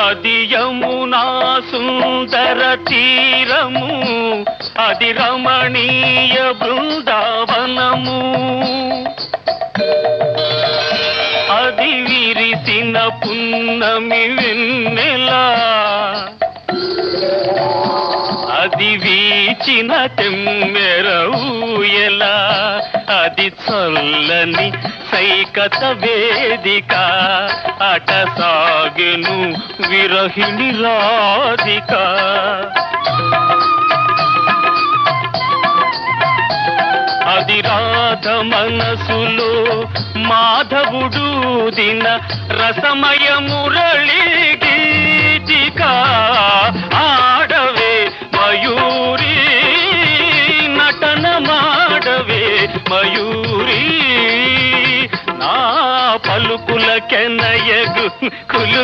అది యమునా సుందర తీరము, అది రమణీయ బృందావనము. అది విరిసిన పున్నమి వెన్నెల, అది వీచిన తెమ్మెర ఊయల, అది చల్లని సైకత వేదిక, అట సాగెను విరహిణి రాధిక. అది రాధ మనసులో మాధవుడు దిన రసమయ మురళి గీతిక. ఆడవే మయూరి నటన మాడవే మయూరి, నా పలుకుల కెనయగు కులు